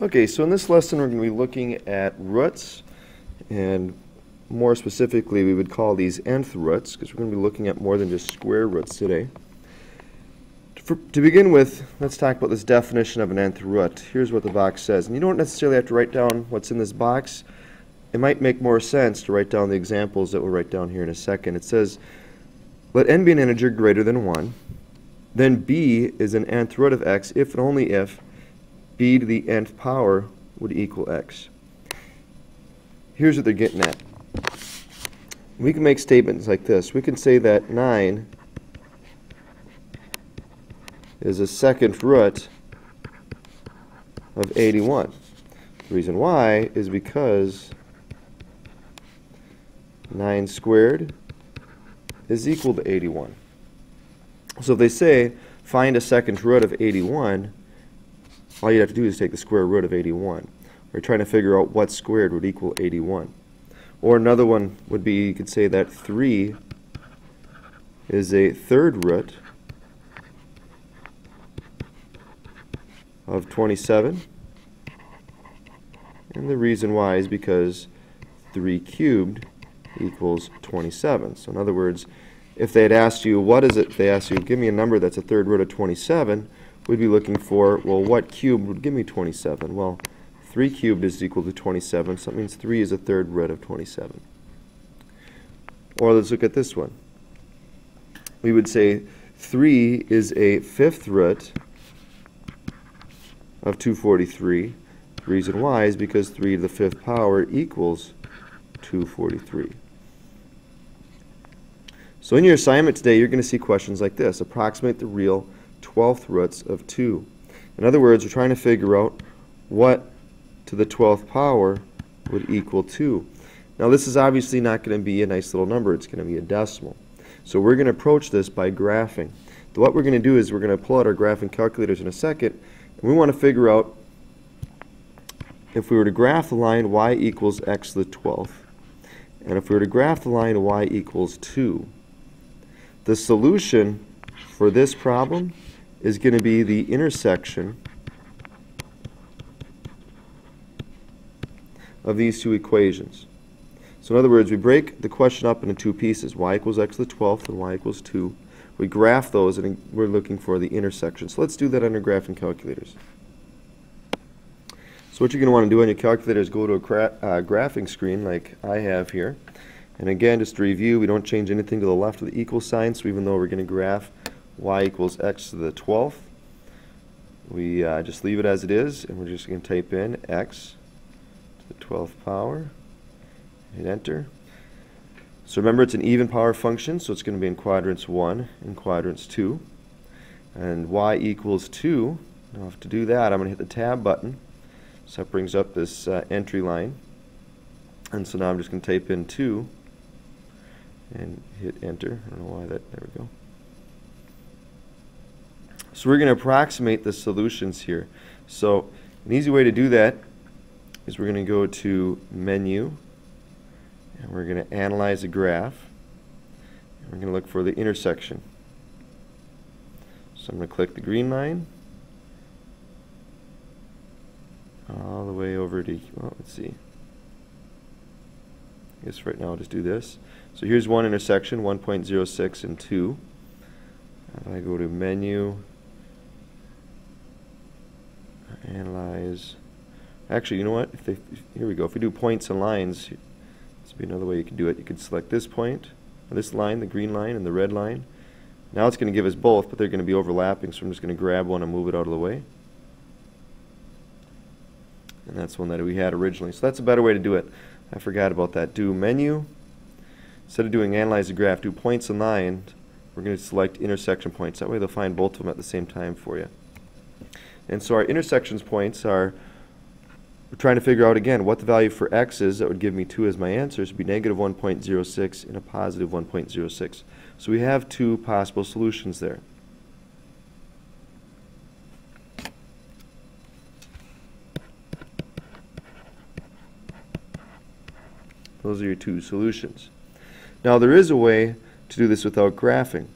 Okay, so in this lesson we're going to be looking at roots, and more specifically we would call these nth roots, because we're going to be looking at more than just square roots today. To begin with, let's talk about this definition of an nth root. Here's what the box says, and you don't necessarily have to write down what's in this box. It might make more sense to write down the examples that we'll write down here in a second. It says, let n be an integer greater than 1, then b is an nth root of x if and only if b to the nth power would equal x. Here's what they're getting at. We can make statements like this. We can say that 9 is a second root of 81. The reason why is because 9 squared is equal to 81. So if they say find a second root of 81, all you have to do is take the square root of 81. We're trying to figure out what squared would equal 81. Or another one would be, you could say that 3 is a third root of 27. And the reason why is because 3 cubed equals 27. So in other words, if they had asked you, what is it, they asked you, give me a number that's a third root of 27, we'd be looking for, well, what cubed would give me 27? Well, 3 cubed is equal to 27, so that means 3 is a third root of 27. Or let's look at this one. We would say 3 is a fifth root of 243. The reason why is because 3 to the fifth power equals 243. So in your assignment today, you're going to see questions like this. Approximate the real 12th roots of 2. In other words, we're trying to figure out what to the 12th power would equal 2. Now this is obviously not going to be a nice little number. It's going to be a decimal. So we're going to approach this by graphing. What we're going to do is we're going to pull out our graphing calculators in a second, and we want to figure out if we were to graph the line y equals x to the 12th, and if we were to graph the line y equals 2, the solution for this problem is going to be the intersection of these two equations. So in other words, we break the question up into two pieces, y equals x to the 12th and y equals 2. We graph those and we're looking for the intersection. So let's do that under graphing calculators. So what you're going to want to do on your calculator is go to a graphing screen like I have here. And again, just to review, we don't change anything to the left of the equal sign, so even though we're going to graph y equals x to the 12th, we just leave it as it is, and we're just going to type in x to the 12th power, hit enter. So remember, it's an even power function, so it's going to be in quadrants 1 and quadrants 2. And y equals 2, now to do that, I'm going to hit the tab button. So that brings up this entry line. And so now I'm just going to type in 2 and hit enter. I don't know why that, there we go. So we're going to approximate the solutions here. So an easy way to do that is we're going to go to menu, and we're going to analyze a graph, and we're going to look for the intersection. So I'm going to click the green line all the way over to, well, let's see. I guess right now I'll just do this. So here's one intersection, 1.06 and 2. And I go to menu, analyze. Actually, you know what? Here we go. If we do points and lines, this would be another way you could do it. You could select this point, this line, the green line, and the red line. Now it's going to give us both, but they're going to be overlapping, so I'm just going to grab one and move it out of the way. And that's one that we had originally. So that's a better way to do it. I forgot about that. Do menu. Instead of doing analyze the graph, do points and lines. We're going to select intersection points. That way they'll find both of them at the same time for you. And so our intersections points are, we're trying to figure out again what the value for x is that would give me 2 as my answer. So it would be negative 1.06 and a positive 1.06. So we have two possible solutions there. Those are your two solutions. Now there is a way to do this without graphing.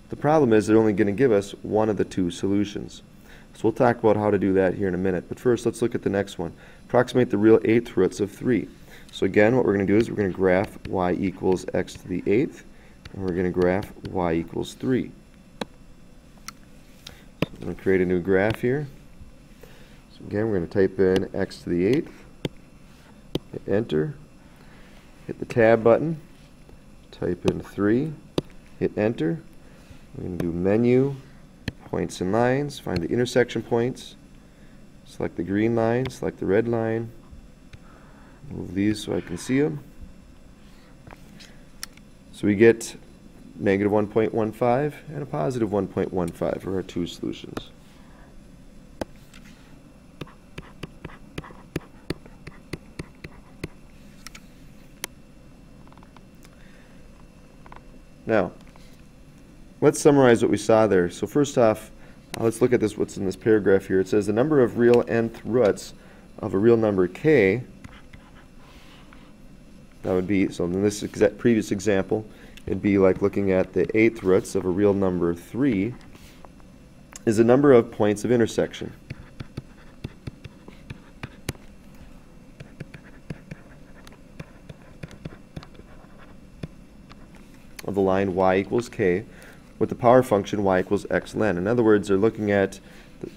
The problem is they're only going to give us one of the two solutions. So we'll talk about how to do that here in a minute. But first, let's look at the next one. Approximate the real eighth roots of 3. So again, what we're going to do is we're going to graph y equals x to the 8th, and we're going to graph y equals 3. So I'm going to create a new graph here. So again, we're going to type in x to the 8th, hit enter, hit the tab button, type in 3, hit enter. We're going to do menu, points and lines, find the intersection points, select the green line, select the red line, move these so I can see them. So we get negative 1.15 and a positive 1.15 for our two solutions. Now, let's summarize what we saw there. So first off, let's look at this. What's in this paragraph here. It says the number of real nth roots of a real number k, that would be, so in this previous example, it'd be like looking at the 8th roots of a real number 3, is the number of points of intersection. Of the line y equals k with the power function y equals x ln. In other words, they're looking at,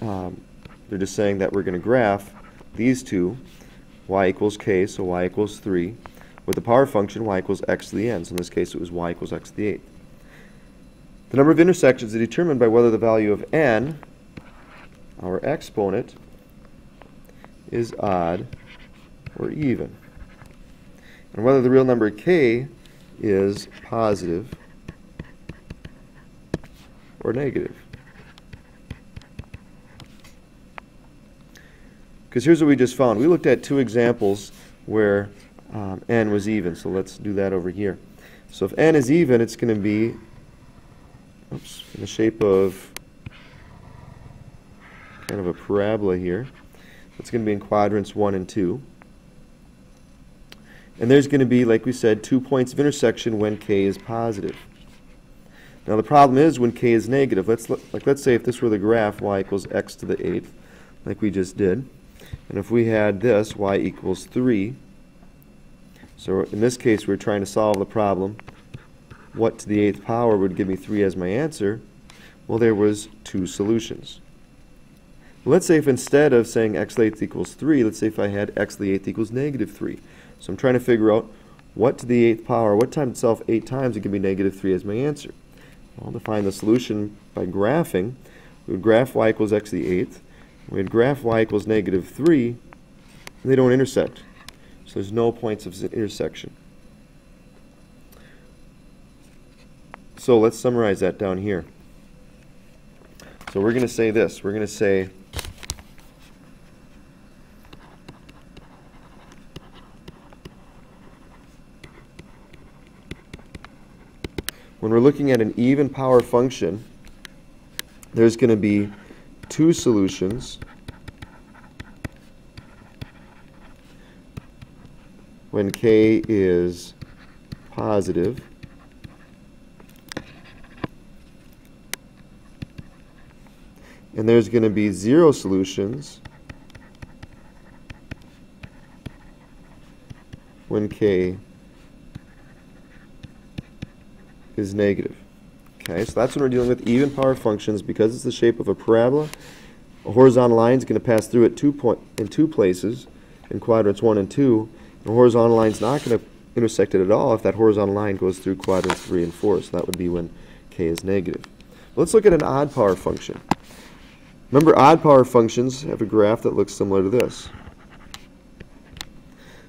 they're just saying that we're going to graph these two, y equals k, so y equals 3, with the power function y equals x to the n. So in this case, it was y equals x to the 8th. The number of intersections is determined by whether the value of n, our exponent, is odd or even, and whether the real number k is positive or negative. Because here's what we just found. We looked at two examples where n was even, so let's do that over here. So if n is even, it's going to be in the shape of kind of a parabola here. It's going to be in quadrants 1 and 2. And there's going to be, like we said, 2 points of intersection when k is positive. Now the problem is when k is negative. Let's say if this were the graph y equals x to the 8th, like we just did, and if we had this y equals 3, so in this case we're trying to solve the problem, what to the 8th power would give me 3 as my answer? Well, there was 2 solutions. Let's say if instead of saying x to the 8th equals 3, let's say if I had x to the 8th equals negative 3. So I'm trying to figure out what to the 8th power, what times itself 8 times, it give me negative 3 as my answer. Well, to find the solution by graphing, we would graph y equals x to the 8th, we would graph y equals negative 3, and they don't intersect. So there's no points of intersection. So let's summarize that down here. So we're going to say this. We're going to say when we're looking at an even power function, there's going to be 2 solutions when k is positive, and there's going to be 0 solutions when k is negative. Okay, so that's when we're dealing with even power functions. Because it's the shape of a parabola, a horizontal line is going to pass through it in 2 places, in quadrants 1 and 2. The horizontal line is not going to intersect it at all if that horizontal line goes through quadrants 3 and 4. So that would be when k is negative. Let's look at an odd power function. Remember, odd power functions have a graph that looks similar to this.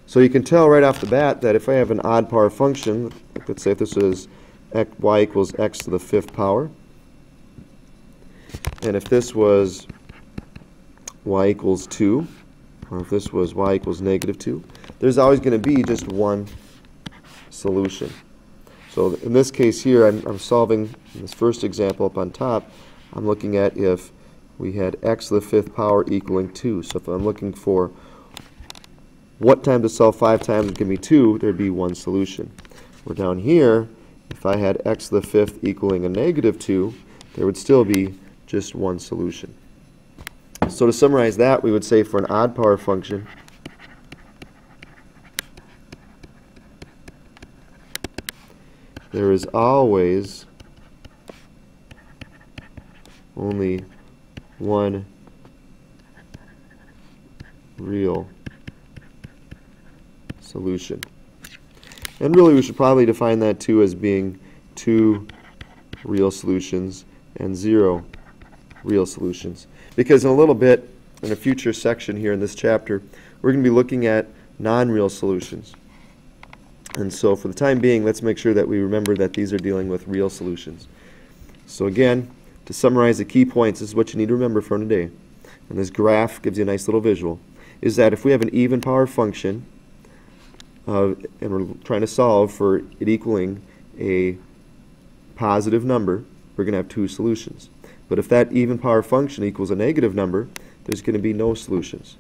So you can tell right off the bat that if I have an odd power function, let's say if this was y equals x to the 5th power, and if this was y equals 2, or if this was y equals negative 2, there's always going to be just one solution. So in this case here, I'm solving, in this first example up on top, I'm looking at if we had x to the 5th power equaling 2. So if I'm looking for what time to solve 5 times would give me 2, there'd be one solution. Or down here, if I had x to the 5th equaling a negative 2, there would still be just one solution. So to summarize that, we would say for an odd power function, there is always only one real solution. And really we should probably define that too as being 2 real solutions and 0 real solutions. Because in a little bit, in a future section here in this chapter, we're going to be looking at non-real solutions. And so for the time being, let's make sure that we remember that these are dealing with real solutions. So again, to summarize the key points, this is what you need to remember from today. And this graph gives you a nice little visual. Is that if we have an even power function, and we're trying to solve for it equaling a positive number, we're going to have 2 solutions. But if that even power function equals a negative number, there's going to be no solutions.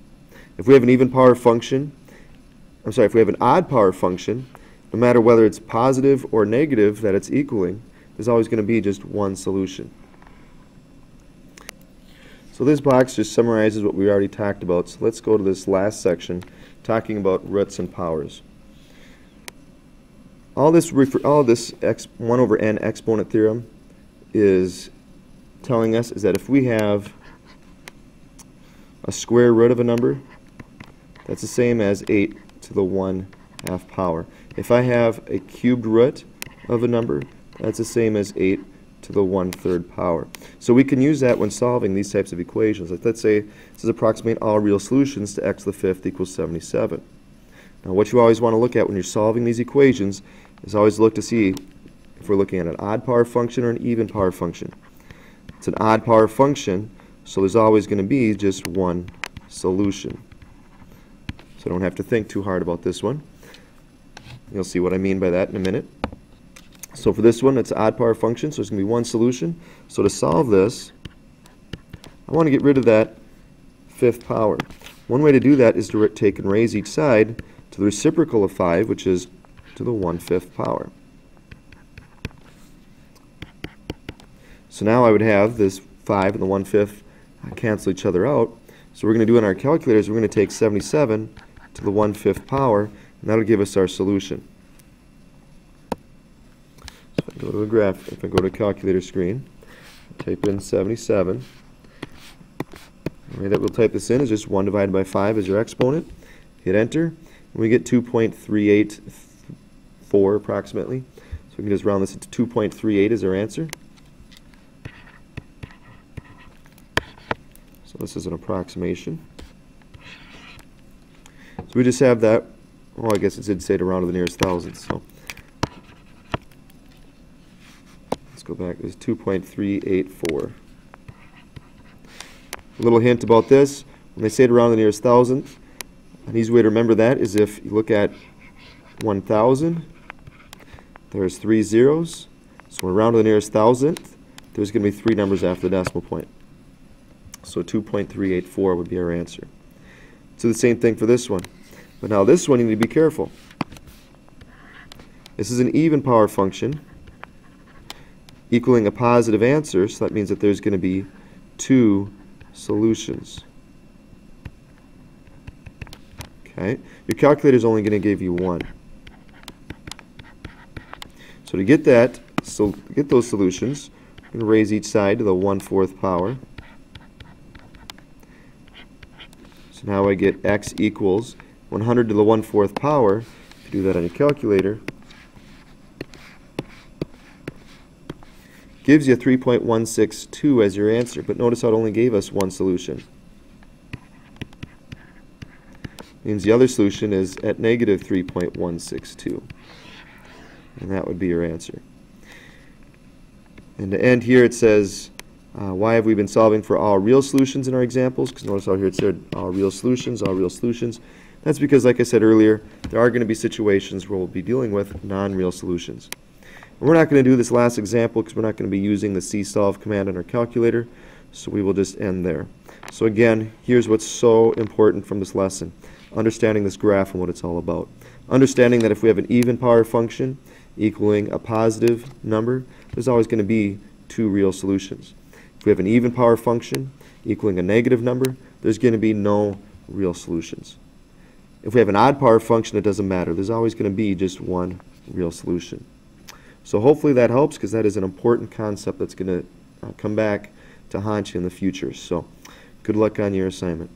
If we have an even power function, if we have an odd power function, no matter whether it's positive or negative that it's equaling, there's always going to be just one solution. So this box just summarizes what we already talked about. So let's go to this last section, talking about roots and powers. All this 1 over n exponent theorem is telling us is that if we have a square root of a number, that's the same as 8 to the 1/2 power. If I have a cubed root of a number, that's the same as 8 to the 1/3 power. So we can use that when solving these types of equations. Like let's say this is approximate all real solutions to x to the 5th equals 77. Now what you always want to look at when you're solving these equations is always look to see if we're looking at an odd power function or an even power function. It's an odd power function, so there's always going to be just one solution. So I don't have to think too hard about this one. You'll see what I mean by that in a minute. So for this one, it's an odd power function, so there's going to be one solution. So to solve this, I want to get rid of that 5th power. One way to do that is to take and raise each side to the reciprocal of 5, which is to the 1/5 power. So now I would have this 5 and the 1/5 cancel each other out. So what we're going to do in our calculators, we're going to take 77 to the 1/5 power, and that'll give us our solution. So if I go to a graph, if I go to a calculator screen, type in 77. The way that we'll type this in is just 1 divided by 5 as your exponent. Hit enter, and we get 2.384 approximately. So we can just round this to 2.38 as our answer. So this is an approximation. So we just have that. Well, I guess it did say to round to the nearest thousandth. So let's go back. It's 2.384. A little hint about this: when they say to round to the nearest thousandth, an easy way to remember that is if you look at 1,000, there's 3 zeros. So when we round to the nearest thousandth, there's going to be 3 numbers after the decimal point. So 2.384 would be our answer. So the same thing for this one. But now this one, you need to be careful. This is an even power function equaling a positive answer, so that means that there's going to be 2 solutions. Okay? Your calculator is only going to give you 1. So to get that, get those solutions, we're going to raise each side to the 1/4 power. So now I get x equals 100 to the 1/4 power. If you do that on your calculator, gives you 3.162 as your answer. But notice how it only gave us one solution. Means the other solution is at negative 3.162. And that would be your answer. And to end here, it says, why have we been solving for all real solutions in our examples? Because notice out here it said all real solutions, all real solutions. That's because, like I said earlier, there are going to be situations where we'll be dealing with non-real solutions. And we're not going to do this last example because we're not going to be using the csolve command on our calculator, so we will just end there. So again, here's what's so important from this lesson: understanding this graph and what it's all about. Understanding that if we have an even power function equaling a positive number, there's always going to be 2 real solutions. If we have an even power function equaling a negative number, there's going to be no real solutions. If we have an odd power function, it doesn't matter. There's always going to be just one real solution. So hopefully that helps, because that is an important concept that's going to come back to haunt you in the future. So good luck on your assignment.